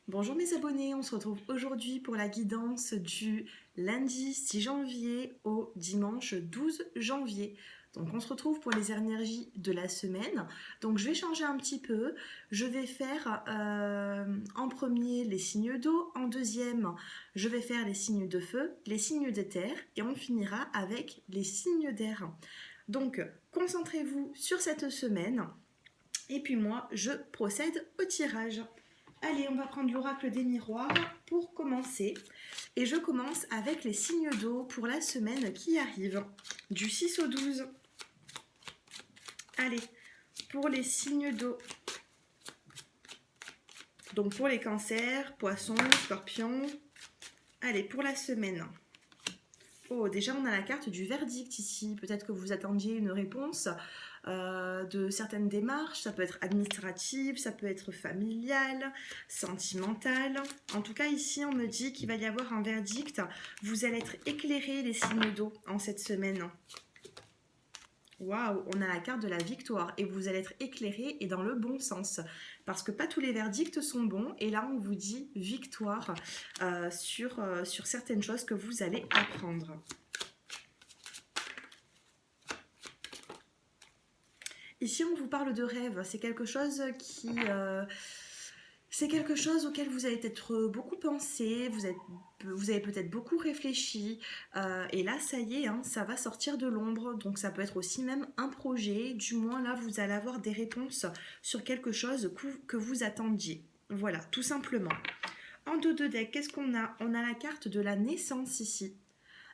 Bonjour mes abonnés, on se retrouve aujourd'hui pour la guidance du lundi 6 janvier au dimanche 12 janvier. Donc on se retrouve pour les énergies de la semaine. Donc je vais changer un petit peu. Je vais faire en premier les signes d'eau, en deuxième je vais faire les signes de feu, les signes de terre et on finira avec les signes d'air. Donc concentrez-vous sur cette semaine et puis moi je procède au tirage. Allez, on va prendre l'oracle des miroirs pour commencer. Et je commence avec les signes d'eau pour la semaine qui arrive, du 6 au 12. Allez, pour les signes d'eau. Donc pour les cancers, poissons, scorpions. Allez, pour la semaine. Oh, déjà on a la carte du verdict ici. Peut-être que vous attendiez une réponse de certaines démarches. Ça peut être administrative, ça peut être familial, sentimental. En tout cas, ici, on me dit qu'il va y avoir un verdict. Vous allez être éclairés, les signes d'eau, en cette semaine. Waouh, on a la carte de la victoire et vous allez être éclairés et dans le bon sens. Parce que pas tous les verdicts sont bons et là, on vous dit victoire sur certaines choses que vous allez apprendre. Ici, on vous parle de rêve. C'est quelque chose c'est quelque chose auquel vous avez peut-être beaucoup pensé, vous avez peut-être beaucoup réfléchi, et là, ça y est, hein, ça va sortir de l'ombre. Donc, ça peut être aussi même un projet. Du moins, là, vous allez avoir des réponses sur quelque chose que vous attendiez. Voilà, tout simplement. En dos de deck, qu'est-ce qu'on a? On a la carte de la naissance ici.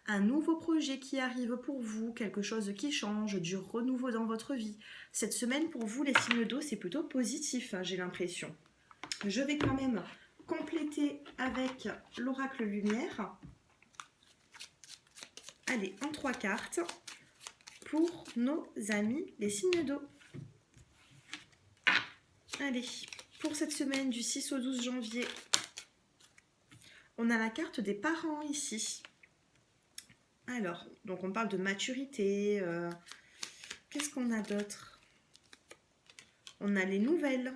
Un nouveau projet qui arrive pour vous, quelque chose qui change, du renouveau dans votre vie. Cette semaine, pour vous, les signes d'eau, c'est plutôt positif, hein, j'ai l'impression. Je vais quand même compléter avec l'oracle lumière. Allez, en 3 cartes pour nos amis, les signes d'eau. Allez, pour cette semaine du 6 au 12 janvier, on a la carte des parents ici. Alors, donc on parle de maturité. Qu'est-ce qu'on a d'autre? On a les nouvelles.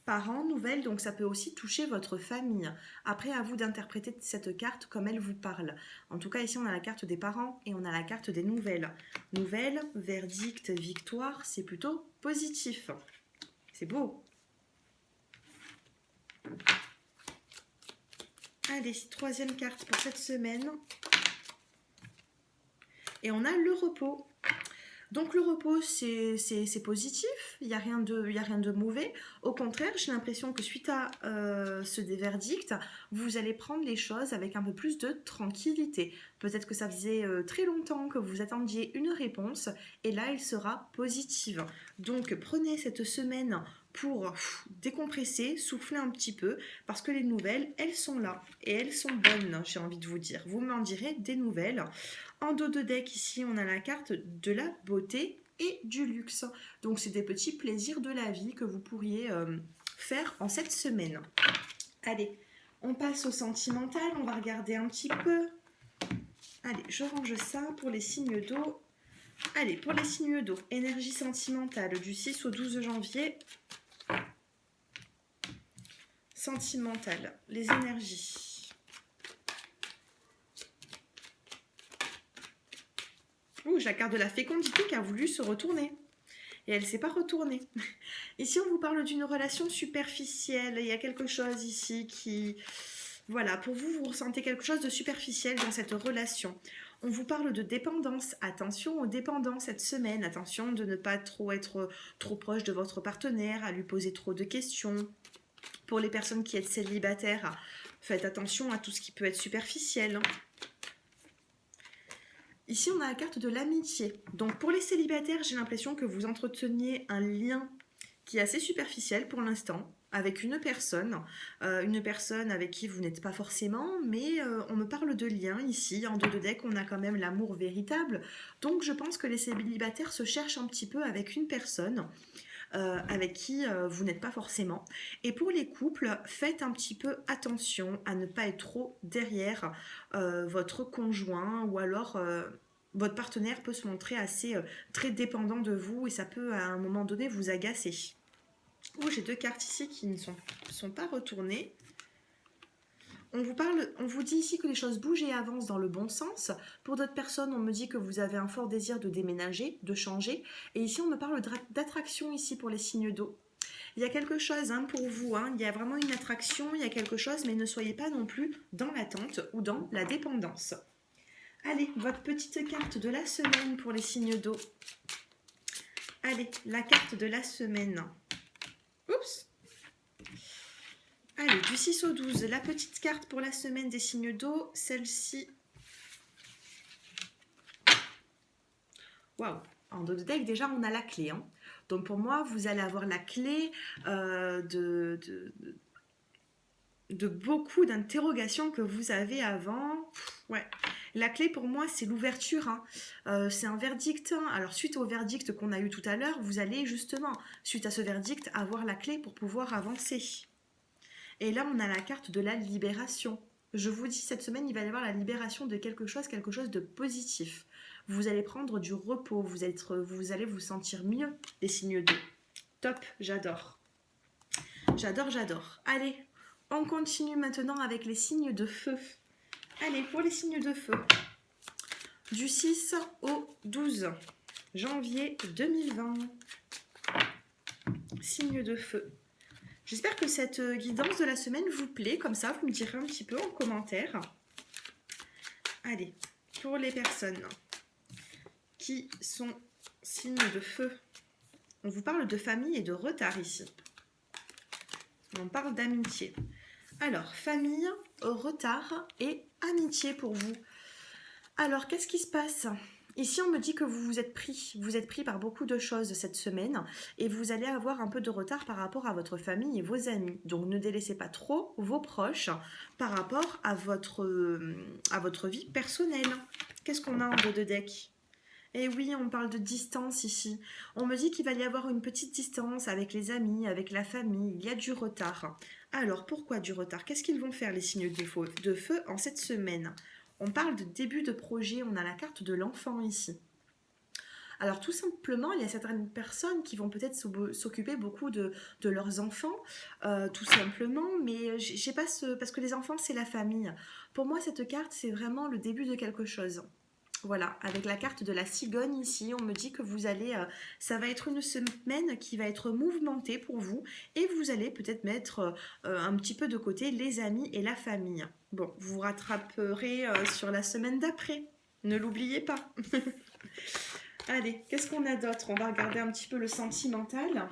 Parents, nouvelles, donc ça peut aussi toucher votre famille. Après, à vous d'interpréter cette carte comme elle vous parle. En tout cas, ici, on a la carte des parents et on a la carte des nouvelles. Nouvelles, verdict, victoire, c'est plutôt positif. C'est beau. Allez, troisième carte pour cette semaine. Et on a le repos. Donc le repos, c'est positif, il n'y a rien de mauvais. Au contraire, j'ai l'impression que suite à ce verdict, vous allez prendre les choses avec un peu plus de tranquillité. Peut-être que ça faisait très longtemps que vous attendiez une réponse, et là, elle sera positive. Donc prenez cette semaine pour décompresser, souffler un petit peu, parce que les nouvelles, elles sont là, et elles sont bonnes, j'ai envie de vous dire. Vous m'en direz des nouvelles. En dos de deck, ici, on a la carte de la beauté et du luxe. Donc, c'est des petits plaisirs de la vie que vous pourriez faire en cette semaine. Allez, on passe au sentimental. On va regarder un petit peu. Allez, je range ça pour les signes d'eau. Allez, pour les signes d'eau, énergie sentimentale du 6 au 12 janvier. Sentimentale, les énergies. Ouh, la carte de la fécondité qui a voulu se retourner. Et elle ne s'est pas retournée. Ici, on vous parle d'une relation superficielle. Il y a quelque chose ici qui... Voilà, pour vous, vous ressentez quelque chose de superficiel dans cette relation. On vous parle de dépendance. Attention aux dépendances cette semaine. Attention de ne pas trop être trop proche de votre partenaire, à lui poser trop de questions. Pour les personnes qui êtes célibataires, faites attention à tout ce qui peut être superficiel. Ici, on a la carte de l'amitié. Donc, pour les célibataires, j'ai l'impression que vous entreteniez un lien qui est assez superficiel pour l'instant, avec une personne avec qui vous n'êtes pas forcément, mais on me parle de lien ici. En dos de deck, on a quand même l'amour véritable. Donc, je pense que les célibataires se cherchent un petit peu avec une personne. Avec qui vous n'êtes pas forcément. Et pour les couples, faites un petit peu attention à ne pas être trop derrière votre conjoint ou alors votre partenaire peut se montrer assez très dépendant de vous et ça peut à un moment donné vous agacer. Oh, j'ai 2 cartes ici qui ne sont pas retournées. On vous dit ici que les choses bougent et avancent dans le bon sens. Pour d'autres personnes, on me dit que vous avez un fort désir de déménager, de changer. Et ici, on me parle d'attraction ici pour les signes d'eau. Il y a quelque chose pour vous, il y a vraiment une attraction, il y a quelque chose, mais ne soyez pas non plus dans l'attente ou dans la dépendance. Allez, votre petite carte de la semaine pour les signes d'eau. Allez, la carte de la semaine. Oups. Allez, du 6 au 12, la petite carte pour la semaine des signes d'eau, celle-ci. Waouh, en dos de deck, déjà, on a la clé. Donc pour moi, vous allez avoir la clé de beaucoup d'interrogations que vous avez avant. Ouais. La clé pour moi, c'est l'ouverture. C'est un verdict. Alors suite au verdict qu'on a eu tout à l'heure, vous allez justement, suite à ce verdict, avoir la clé pour pouvoir avancer. Et là, on a la carte de la libération. Je vous dis, cette semaine, il va y avoir la libération de quelque chose de positif. Vous allez prendre du repos, vous allez vous sentir mieux, les signes d'eau. Top, j'adore. J'adore, j'adore. Allez, on continue maintenant avec les signes de feu. Allez, pour les signes de feu. Du 6 au 12 janvier 2020. Signes de feu. J'espère que cette guidance de la semaine vous plaît. Comme ça, vous me direz un petit peu en commentaire. Allez, pour les personnes qui sont signes de feu, on vous parle de famille et de retard ici. On parle d'amitié. Alors, famille, retard et amitié pour vous. Alors, qu'est-ce qui se passe ? Ici, on me dit que vous êtes pris par beaucoup de choses cette semaine et vous allez avoir un peu de retard par rapport à votre famille et vos amis. Donc, ne délaissez pas trop vos proches par rapport à votre vie personnelle. Qu'est-ce qu'on a en dos de deck ? Eh oui, on parle de distance ici. On me dit qu'il va y avoir une petite distance avec les amis, avec la famille. Il y a du retard. Alors, pourquoi du retard ? Qu'est-ce qu'ils vont faire les signes de feu en cette semaine ? On parle de début de projet. On a la carte de l'enfant ici. Alors tout simplement, il y a certaines personnes qui vont peut-être s'occuper beaucoup de leurs enfants, tout simplement, mais j'ai pas parce que les enfants, c'est la famille. Pour moi, cette carte, c'est vraiment le début de quelque chose. Voilà, avec la carte de la cigogne ici, on me dit que vous allez, ça va être une semaine qui va être mouvementée pour vous et vous allez peut-être mettre un petit peu de côté les amis et la famille. Bon, vous vous rattraperez sur la semaine d'après, ne l'oubliez pas. Allez, qu'est-ce qu'on a d'autre ? On va regarder un petit peu le sentimental.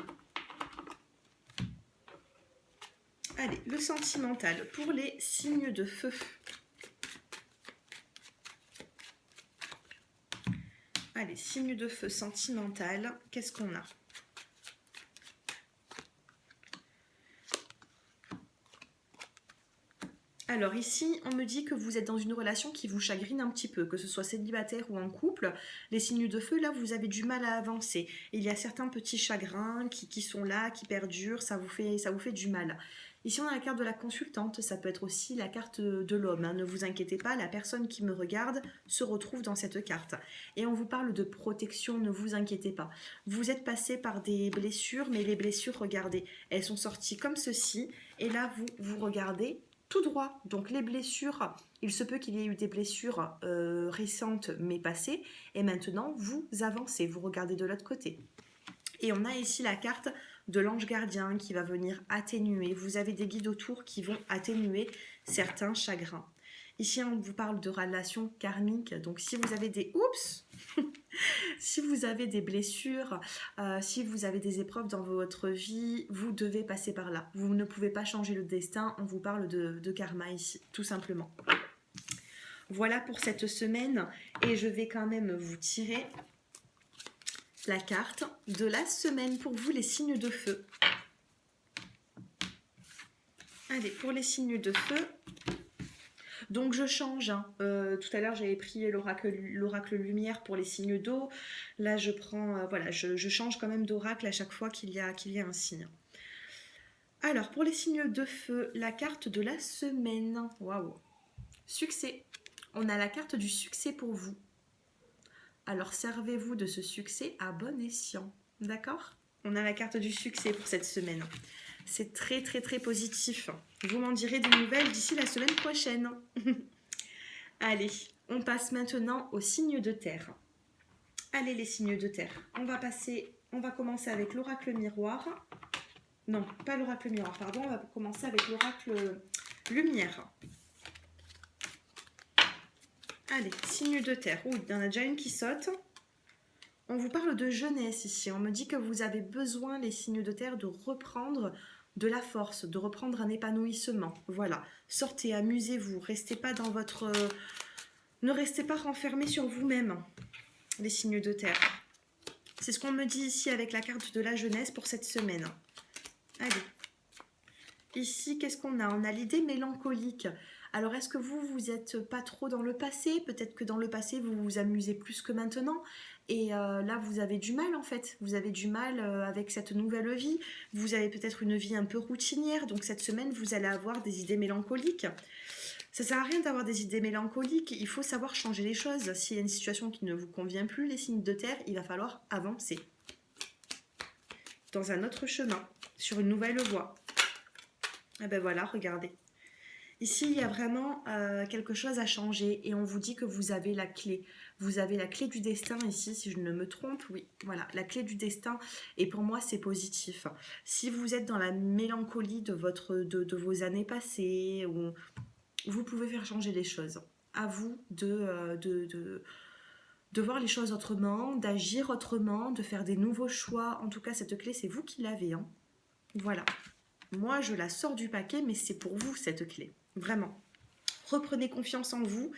Allez, le sentimental pour les signes de feu. Allez, signe de feu sentimental, qu'est-ce qu'on a ? Alors ici, on me dit que vous êtes dans une relation qui vous chagrine un petit peu, que ce soit célibataire ou en couple. Les signes de feu, là, vous avez du mal à avancer. Il y a certains petits chagrins qui sont là, qui perdurent, ça vous fait du mal. Ici, on a la carte de la consultante, ça peut être aussi la carte de l'homme. Ne vous inquiétez pas, la personne qui me regarde se retrouve dans cette carte. Et on vous parle de protection, ne vous inquiétez pas. Vous êtes passé par des blessures, mais les blessures, regardez, elles sont sorties comme ceci. Et là, vous regardez tout droit. Donc les blessures, il se peut qu'il y ait eu des blessures récentes, mais passées. Et maintenant, vous avancez, vous regardez de l'autre côté. Et on a ici la carte de l'ange gardien qui va venir atténuer. Vous avez des guides autour qui vont atténuer certains chagrins. Ici, on vous parle de relations karmiques. Donc, si vous avez des... Oups si vous avez des blessures, si vous avez des épreuves dans votre vie, vous devez passer par là. Vous ne pouvez pas changer le destin. On vous parle de karma ici, tout simplement. Voilà pour cette semaine. Et je vais quand même vous tirer la carte de la semaine pour vous, les signes de feu. Allez, pour les signes de feu, donc je change. Tout à l'heure, j'avais pris l'oracle lumière pour les signes d'eau. Là, je prends, voilà, je change quand même d'oracle à chaque fois qu'il y a un signe. Alors, pour les signes de feu, la carte de la semaine. Waouh! Succès. On a la carte du succès pour vous. Alors, servez-vous de ce succès à bon escient. D'accord ? On a la carte du succès pour cette semaine. C'est très très très positif. Vous m'en direz des nouvelles d'ici la semaine prochaine. Allez, on passe maintenant aux signes de terre. Allez les signes de terre. On va commencer avec l'oracle miroir. Non, pas l'oracle miroir, pardon. On va commencer avec l'oracle lumière. Allez, signes de terre. Ouh, il y en a déjà une qui saute. On vous parle de jeunesse ici. On me dit que vous avez besoin, les signes de terre, de reprendre de la force, de reprendre un épanouissement. Voilà. Sortez, amusez-vous. Restez pas dans votre... Ne restez pas renfermés sur vous-même, les signes de terre. C'est ce qu'on me dit ici avec la carte de la jeunesse pour cette semaine. Allez. Ici, qu'est-ce qu'on a? On a l'idée mélancolique. Alors, est-ce que vous êtes pas trop dans le passé? Peut-être que dans le passé, vous vous amusez plus que maintenant. Et là, vous avez du mal, en fait. Vous avez du mal avec cette nouvelle vie. Vous avez peut-être une vie un peu routinière. Donc, cette semaine, vous allez avoir des idées mélancoliques. Ça sert à rien d'avoir des idées mélancoliques. Il faut savoir changer les choses. S'il y a une situation qui ne vous convient plus, les signes de terre, il va falloir avancer. Dans un autre chemin. Sur une nouvelle voie. Et ben voilà, regardez. Ici, il y a vraiment quelque chose à changer et on vous dit que vous avez la clé. Vous avez la clé du destin ici, si je ne me trompe. Oui, voilà, la clé du destin. Et pour moi, c'est positif. Si vous êtes dans la mélancolie de vos années passées, vous pouvez faire changer les choses. À vous de voir les choses autrement, d'agir autrement, de faire des nouveaux choix. En tout cas, cette clé, c'est vous qui l'avez. Hein. Voilà. Moi, je la sors du paquet, mais c'est pour vous, cette clé. Vraiment. Reprenez confiance en vous.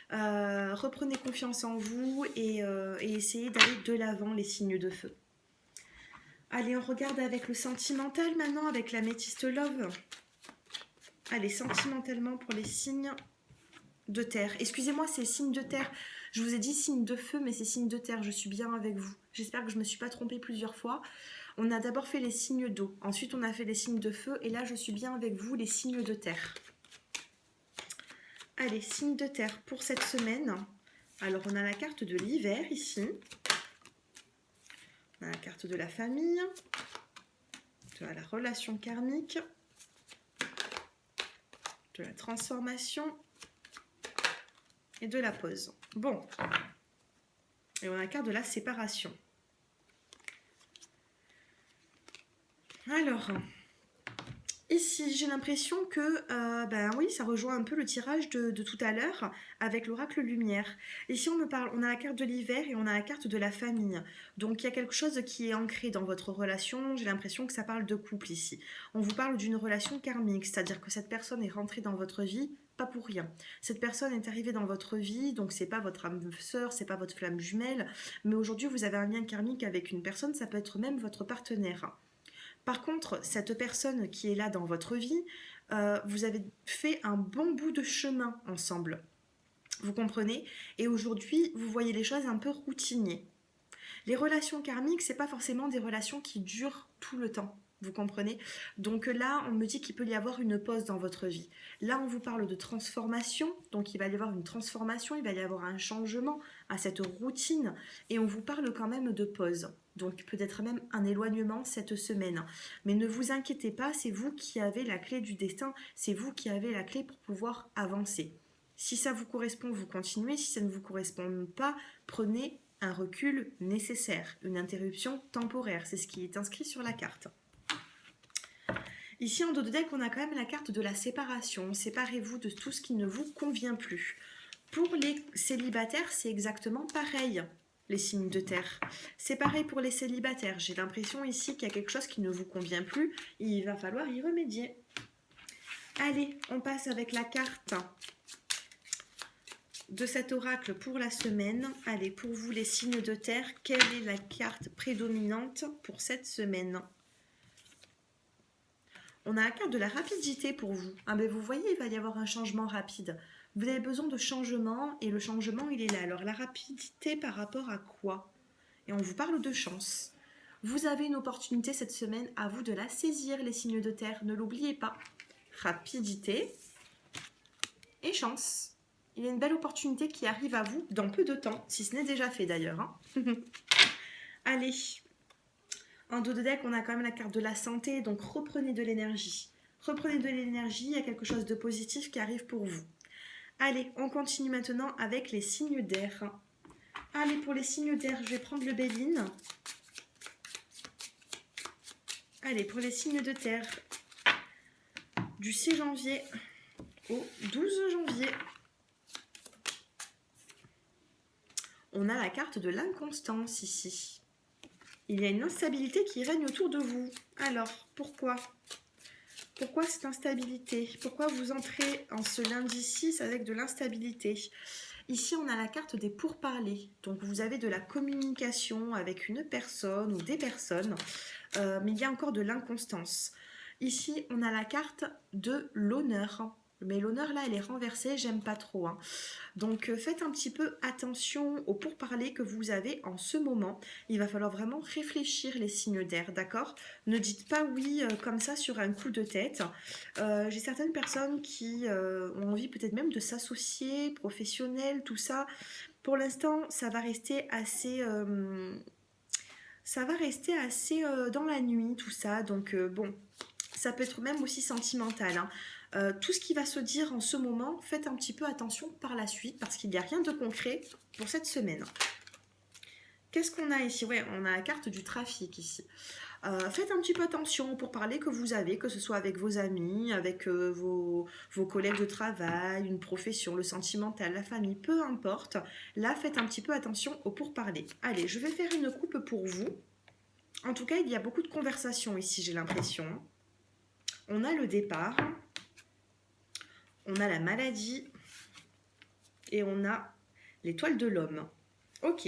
Reprenez confiance en vous et essayez d'aller de l'avant, les signes de feu. Allez, on regarde avec le sentimental maintenant, avec la métiste love. Allez, sentimentalement pour les signes de terre. Excusez-moi, c'est signes de terre. Je vous ai dit signes de feu, mais c'est signes de terre. Je suis bien avec vous. J'espère que je ne me suis pas trompée plusieurs fois. On a d'abord fait les signes d'eau. Ensuite, on a fait les signes de feu. Et là, je suis bien avec vous, les signes de terre. Allez, signes de terre pour cette semaine. Alors, on a la carte de l'hiver ici. On a la carte de la famille. De la relation karmique. De la transformation. Et de la pause. Bon. Et on a la carte de la séparation. Alors, ici, j'ai l'impression que, ben oui, ça rejoint un peu le tirage de tout à l'heure avec l'oracle lumière. Ici, on a la carte de l'hiver et on a la carte de la famille. Donc, il y a quelque chose qui est ancré dans votre relation. J'ai l'impression que ça parle de couple ici. On vous parle d'une relation karmique, c'est-à-dire que cette personne est rentrée dans votre vie pas pour rien. Cette personne est arrivée dans votre vie, donc c'est pas votre âme sœur, c'est pas votre flamme jumelle, mais aujourd'hui, vous avez un lien karmique avec une personne, ça peut être même votre partenaire. Par contre, cette personne qui est là dans votre vie, vous avez fait un bon bout de chemin ensemble. Vous comprenez? Et aujourd'hui, vous voyez les choses un peu routinières. Les relations karmiques, c'est pas forcément des relations qui durent tout le temps. Vous comprenez? Donc là, on me dit qu'il peut y avoir une pause dans votre vie. Là, on vous parle de transformation. Donc il va y avoir une transformation, il va y avoir un changement à cette routine. Et on vous parle quand même de pause. Donc peut-être même un éloignement cette semaine. Mais ne vous inquiétez pas, c'est vous qui avez la clé du destin. C'est vous qui avez la clé pour pouvoir avancer. Si ça vous correspond, vous continuez. Si ça ne vous correspond pas, prenez un recul nécessaire, une interruption temporaire. C'est ce qui est inscrit sur la carte. Ici, en dos de deck, on a quand même la carte de la séparation. Séparez-vous de tout ce qui ne vous convient plus. Pour les célibataires, c'est exactement pareil, les signes de terre. C'est pareil pour les célibataires. J'ai l'impression ici qu'il y a quelque chose qui ne vous convient plus. Il va falloir y remédier. Allez, on passe avec la carte de cet oracle pour la semaine. Allez, pour vous, les signes de terre, quelle est la carte prédominante pour cette semaine ? On a la carte de la rapidité pour vous. Ah ben vous voyez, il va y avoir un changement rapide. Vous avez besoin de changement et le changement, il est là. Alors la rapidité par rapport à quoi? Et on vous parle de chance. Vous avez une opportunité cette semaine, à vous de la saisir, les signes de terre. Ne l'oubliez pas. Rapidité et chance. Il y a une belle opportunité qui arrive à vous dans peu de temps, si ce n'est déjà fait d'ailleurs. Hein. Allez, En dos de deck, on a quand même la carte de la santé, donc reprenez de l'énergie. Reprenez de l'énergie, il y a quelque chose de positif qui arrive pour vous. Allez, on continue maintenant avec les signes d'air. Allez, pour les signes d'air, je vais prendre le Béline. Allez, pour les signes de terre, du 6 janvier au 12 janvier. On a la carte de l'inconstance ici. Il y a une instabilité qui règne autour de vous. Alors, pourquoi ? Pourquoi cette instabilité? Pourquoi vous entrez en ce lundi 6 avec de l'instabilité? Ici, on a la carte des pourparlers. Donc, vous avez de la communication avec une personne ou des personnes, mais il y a encore de l'inconstance. Ici, on a la carte de l'honneur. Mais l'honneur, là, elle est renversée, j'aime pas trop. Hein. Donc, faites un petit peu attention aux pourparlers que vous avez en ce moment. Il va falloir vraiment réfléchir les signes d'air, d'accord? Ne dites pas oui comme ça sur un coup de tête. J'ai certaines personnes qui ont envie peut-être même de s'associer, professionnels, tout ça. Pour l'instant, ça va rester assez... dans la nuit, tout ça. Donc, bon, ça peut être même aussi sentimental. Hein. Tout ce qui va se dire en ce moment, faites un petit peu attention par la suite parce qu'il n'y a rien de concret pour cette semaine. Qu'est-ce qu'on a ici? Ouais, on a la carte du trafic ici. Faites un petit peu attention pour parler que vous avez, que ce soit avec vos amis, avec vos collègues de travail, une profession, le sentimental, la famille, peu importe. Là, faites un petit peu attention au pourparler. Allez, je vais faire une coupe pour vous. En tout cas, il y a beaucoup de conversations ici, j'ai l'impression. On a le départ. On a la maladie et on a l'étoile de l'homme. Ok.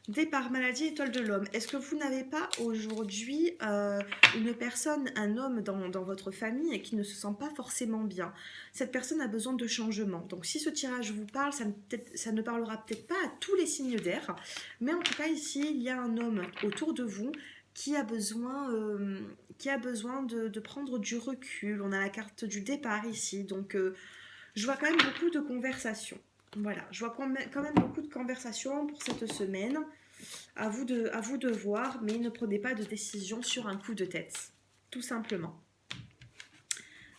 Départ, maladie, étoile de l'homme. Est-ce que vous n'avez pas aujourd'hui une personne, un homme dans votre famille qui ne se sent pas forcément bien? Cette personne a besoin de changement. Donc si ce tirage vous parle, ça ne parlera peut-être pas à tous les signes d'air, mais en tout cas ici, il y a un homme autour de vous qui a besoin de prendre du recul. On a la carte du départ ici, donc je vois quand même beaucoup de conversations. Voilà, je vois quand même beaucoup de conversations pour cette semaine. À vous de voir, mais ne prenez pas de décision sur un coup de tête, tout simplement.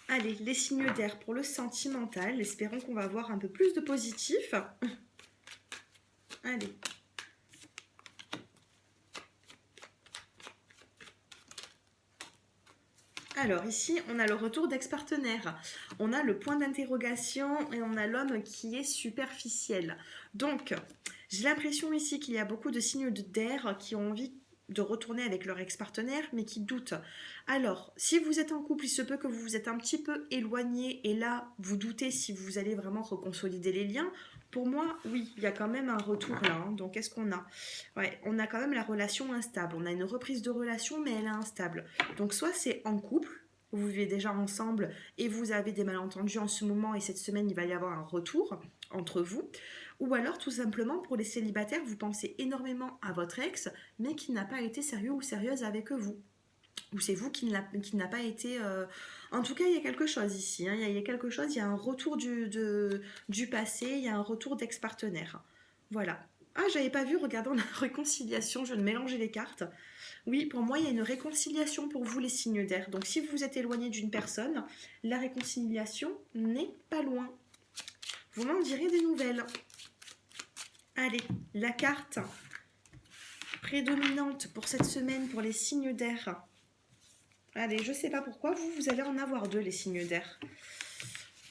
Allez, les signes d'air pour le sentimental. Espérons qu'on va avoir un peu plus de positif. Allez. Alors ici, on a le retour d'ex-partenaire, on a le point d'interrogation et on a l'homme qui est superficiel. Donc, j'ai l'impression ici qu'il y a beaucoup de signes d'air qui ont envie de retourner avec leur ex-partenaire, mais qui doutent. Alors, si vous êtes en couple, il se peut que vous vous êtes un petit peu éloigné et là, vous doutez si vous allez vraiment reconsolider les liens. Pour moi, oui, il y a quand même un retour là. Hein. Donc, qu'est-ce qu'on a? Ouais, on a quand même la relation instable. On a une reprise de relation, mais elle est instable. Donc, soit c'est en couple, vous vivez déjà ensemble et vous avez des malentendus en ce moment et cette semaine, il va y avoir un retour entre vous. Ou alors, tout simplement, pour les célibataires, vous pensez énormément à votre ex, mais qui n'a pas été sérieux ou sérieuse avec vous. Ou c'est vous qui n'a pas été... En tout cas, il y a quelque chose ici. Hein. Il y a quelque chose, il y a un retour du passé, il y a un retour d'ex-partenaire. Voilà. Ah, j'avais pas vu, regardons la réconciliation, je viens de mélanger les cartes. Oui, pour moi, il y a une réconciliation pour vous, les signes d'air. Donc, si vous vous êtes éloigné d'une personne, la réconciliation n'est pas loin. Vous m'en direz des nouvelles. Allez, la carte prédominante pour cette semaine pour les signes d'air. Allez, je sais pas pourquoi, vous allez en avoir deux, les signes d'air.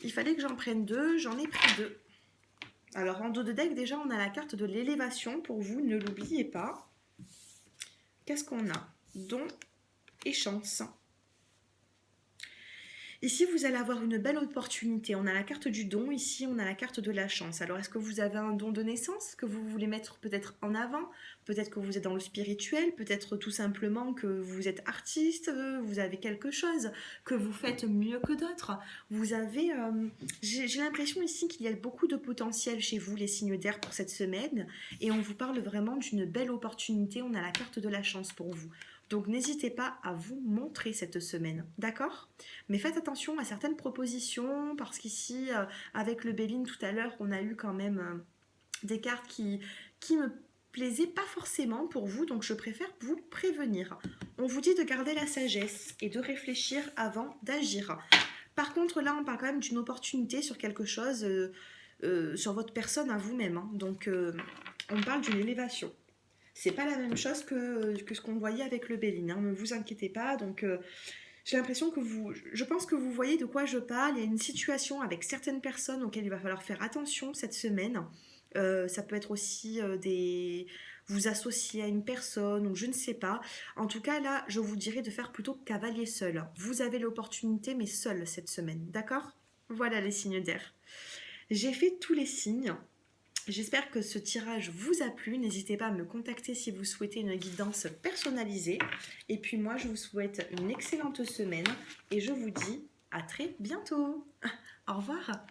Il fallait que j'en prenne deux, j'en ai pris deux. Alors, en dos de deck, déjà, on a la carte de l'élévation pour vous, ne l'oubliez pas. Qu'est-ce qu'on a? Don et chance. Ici, vous allez avoir une belle opportunité. On a la carte du don, ici, on a la carte de la chance. Alors, est-ce que vous avez un don de naissance que vous voulez mettre peut-être en avant? Peut-être que vous êtes dans le spirituel, peut-être tout simplement que vous êtes artiste, vous avez quelque chose que vous faites mieux que d'autres. Vous avez... j'ai l'impression ici qu'il y a beaucoup de potentiel chez vous, les signes d'air, pour cette semaine. Et on vous parle vraiment d'une belle opportunité. On a la carte de la chance pour vous. Donc n'hésitez pas à vous montrer cette semaine, d'accord? Mais faites attention à certaines propositions, parce qu'ici, avec le Béline tout à l'heure, on a eu quand même des cartes qui me plaisait pas forcément pour vous, donc je préfère vous prévenir. On vous dit de garder la sagesse et de réfléchir avant d'agir. Par contre, là, on parle quand même d'une opportunité sur quelque chose, sur votre personne à vous-même, hein. Donc, on parle d'une élévation. C'est pas la même chose que ce qu'on voyait avec le Béline, hein. Ne vous inquiétez pas. Donc, j'ai l'impression que je pense que vous voyez de quoi je parle. Il y a une situation avec certaines personnes auxquelles il va falloir faire attention cette semaine. Ça peut être aussi vous associer à une personne ou je ne sais pas. En tout cas, là, je vous dirais de faire plutôt cavalier seul. Vous avez l'opportunité, mais seul cette semaine. D'accord? Voilà les signes d'air. J'ai fait tous les signes. J'espère que ce tirage vous a plu. N'hésitez pas à me contacter si vous souhaitez une guidance personnalisée. Et puis moi, je vous souhaite une excellente semaine et je vous dis à très bientôt. Au revoir.